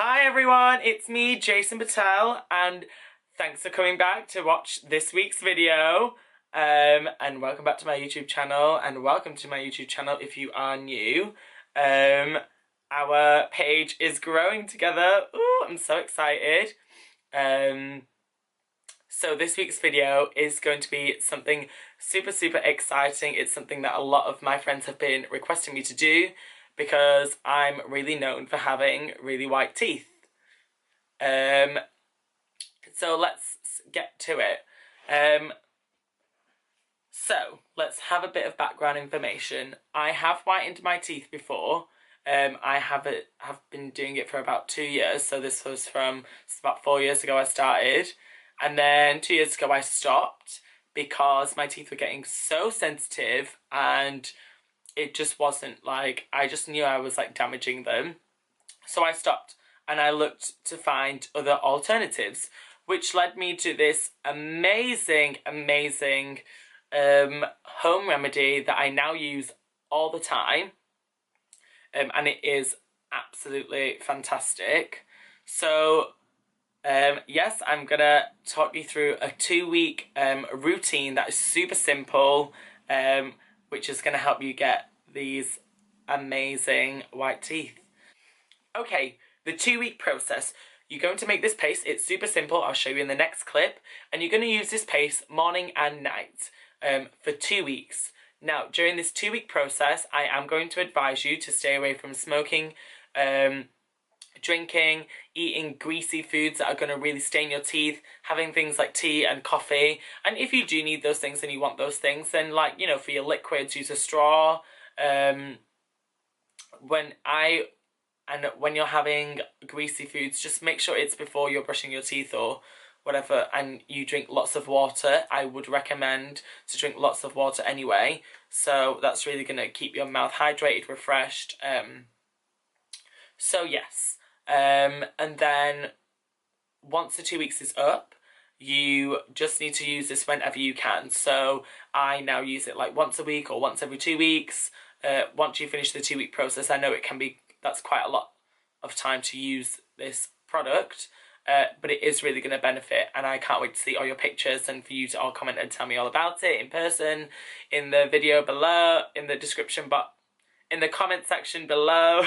Hi everyone, it's me, Jason Patel, and thanks for coming back to watch this week's video. And welcome back to my YouTube channel, and welcome to my YouTube channel if you are new. Our page is growing together. Ooh, I'm so excited. So this week's video is going to be something super exciting. It's something that a lot of my friends have been requesting me to do, because I'm really known for having really white teeth. So let's get to it. So let's have a bit of background information. I have whitened my teeth before. I have been doing it for about 2 years. So this was about 4 years ago I started. And then 2 years ago I stopped because my teeth were getting so sensitive and it just wasn't like, I just knew I was like damaging them. So I stopped and I looked to find other alternatives, which led me to this amazing home remedy that I now use all the time. And it is absolutely fantastic. So yes, I'm gonna talk you through a 2-week routine that is super simple, which is going to help you get these amazing white teeth. Okay, the 2-week process. You're going to make this paste. It's super simple. I'll show you in the next clip. And you're going to use this paste morning and night for 2 weeks. Now, during this 2-week process, I am going to advise you to stay away from smoking, drinking, eating greasy foods that are going to really stain your teeth, having things like tea and coffee. And if you do need those things and you want those things, then, like, you know, for your liquids, use a straw. When you're having greasy foods, just make sure it's before you're brushing your teeth or whatever, and you drink lots of water. I would recommend to drink lots of water anyway. So that's really going to keep your mouth hydrated, refreshed. So yes. And then once the 2 weeks is up, you just need to use this whenever you can. So I now use it like once a week or once every 2 weeks. Once you finish the 2-week process, I know that's quite a lot of time to use this product, but it is really going to benefit, and I can't wait to see all your pictures and for you to all comment and tell me all about it in person, in the video below, in the description box, in the comment section below.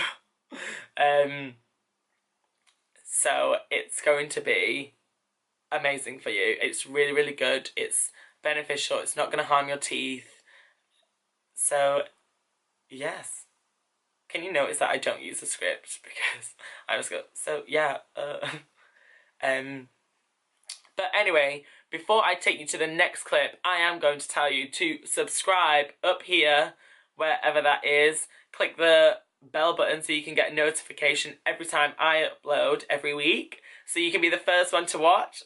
So it's going to be amazing for you. It's really good. It's beneficial. It's not going to harm your teeth. So yes. Can you notice that I don't use a script because I just go, so yeah. But anyway, before I take you to the next clip, I am going to tell you to subscribe up here, wherever that is. Click the bell button so you can get a notification every time I upload every week, so you can be the first one to watch.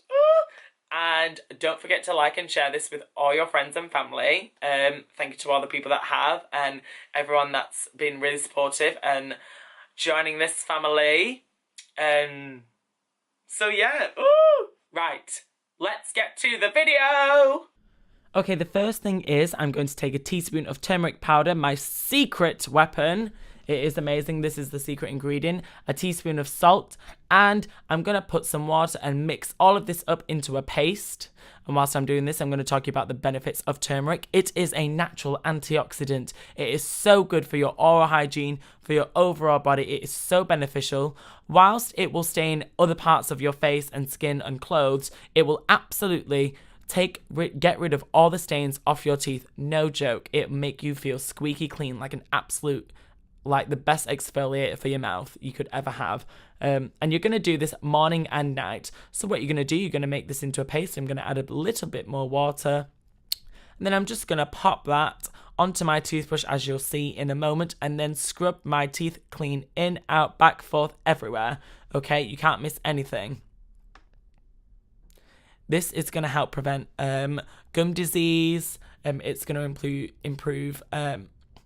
And don't forget to like and share this with all your friends and family. Thank you to all the people that have, and everyone that's been really supportive and joining this family. So yeah, right, let's get to the video. Okay, the first thing is I'm going to take a teaspoon of turmeric powder, my secret weapon. It is amazing. This is the secret ingredient. A teaspoon of salt, and I'm going to put some water and mix all of this up into a paste. And whilst I'm doing this, I'm going to talk to you about the benefits of turmeric. It is a natural antioxidant. It is so good for your oral hygiene, for your overall body. It is so beneficial. Whilst it will stain other parts of your face and skin and clothes, it will absolutely get rid of all the stains off your teeth. No joke. It'll make you feel squeaky clean, like an absolute, like the best exfoliator for your mouth you could ever have. And you're going to do this morning and night. So what you're going to do, you're going to make this into a paste. I'm going to add a little bit more water. And then I'm just going to pop that onto my toothbrush, as you'll see in a moment, and then scrub my teeth clean, in, out, back, forth, everywhere. Okay, you can't miss anything. This is going to help prevent gum disease. It's going to improve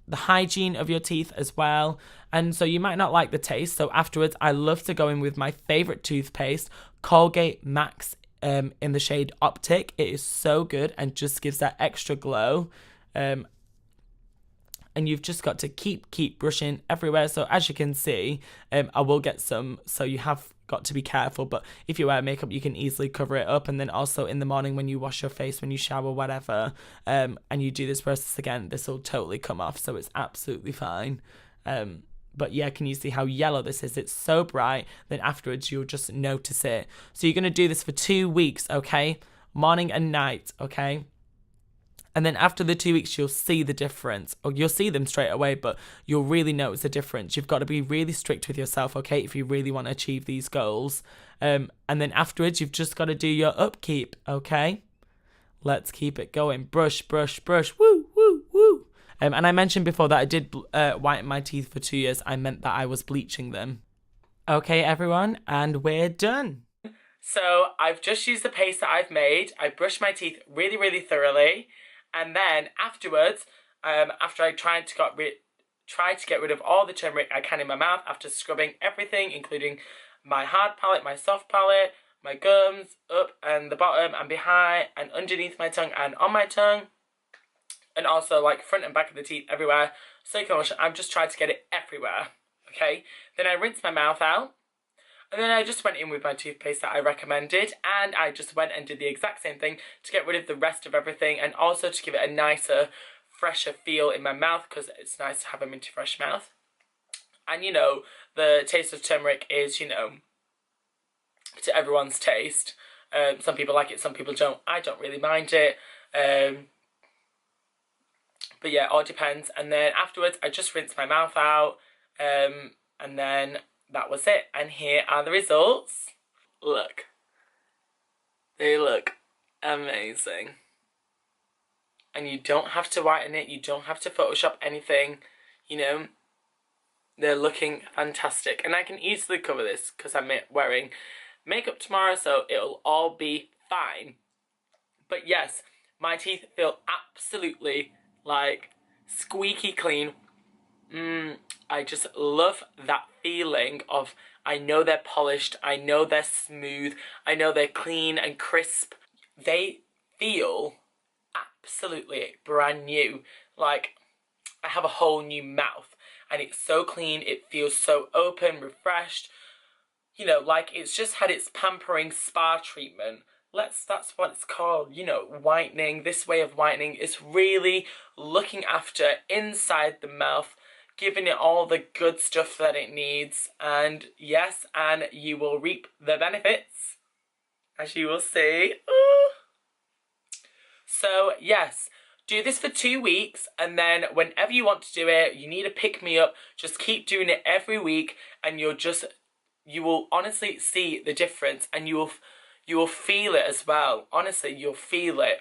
the hygiene of your teeth as well. And so you might not like the taste, so afterwards I love to go in with my favorite toothpaste, Colgate Max, in the shade Optic. It is so good and just gives that extra glow. And and you've just got to keep brushing everywhere. So as you can see, I will get some, so you have got to be careful, but if you wear makeup you can easily cover it up. And then also in the morning when you wash your face, when you shower, whatever, and you do this process again, this will totally come off, so it's absolutely fine. But yeah, can you see how yellow this is? It's so bright, then afterwards you'll just notice it. So you're going to do this for 2 weeks, okay? Morning and night, okay? And then after the 2 weeks, you'll see the difference. Or you'll see them straight away, but you'll really notice the difference. You've got to be really strict with yourself, okay, if you really want to achieve these goals. And then afterwards, you've just got to do your upkeep, okay? Let's keep it going. Brush, brush, brush. Woo, woo, woo. And I mentioned before that I did whiten my teeth for 2 years. I meant that I was bleaching them. Okay, everyone, and we're done. So I've just used the paste that I've made. I brushed my teeth really, really thoroughly. And then afterwards, after I tried to get rid of all the turmeric I can in my mouth, after scrubbing everything, including my hard palate, my soft palate, my gums, up and the bottom and behind and underneath my tongue and on my tongue, and also like front and back of the teeth, everywhere, circular motion, I've just tried to get it everywhere, okay? Then I rinsed my mouth out, and then I just went in with my toothpaste that I recommended, and I just went and did the exact same thing to get rid of the rest of everything, and also to give it a nicer, fresher feel in my mouth, because it's nice to have a minty fresh mouth. And you know, the taste of turmeric is, you know, to everyone's taste. Some people like it, some people don't. I don't really mind it. But yeah, it all depends. And then afterwards, I just rinsed my mouth out, and then that was it. And here are the results. Look. They look amazing. And you don't have to whiten it, you don't have to Photoshop anything, you know. They're looking fantastic. And I can easily cover this because I'm wearing makeup tomorrow, so it'll all be fine. But yes, my teeth feel absolutely like squeaky clean. I just love that feeling of, I know they're polished, I know they're smooth, I know they're clean and crisp. They feel absolutely brand new. Like I have a whole new mouth, and it's so clean, it feels so open, refreshed. You know, like it's just had its pampering spa treatment. That's what it's called, you know, whitening. This way of whitening is really looking after inside the mouth, giving it all the good stuff that it needs. And yes, and you will reap the benefits, as you will see. Ooh. So yes, do this for 2 weeks, and then whenever you want to do it, you need a pick-me-up, just keep doing it every week, and you will honestly see the difference, and you will feel it as well. Honestly, you'll feel it.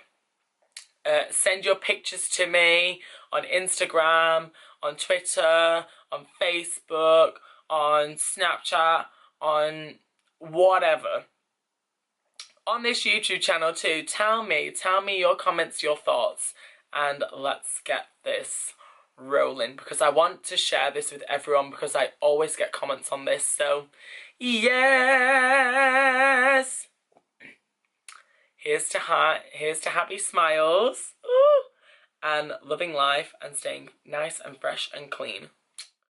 Send your pictures to me on Instagram, on Twitter, on Facebook, on Snapchat, on whatever. On this YouTube channel too. Tell me your comments, your thoughts, and let's get this rolling, because I want to share this with everyone, because I always get comments on this. So yes, here's to happy smiles. Ooh. And loving life and staying nice and fresh and clean.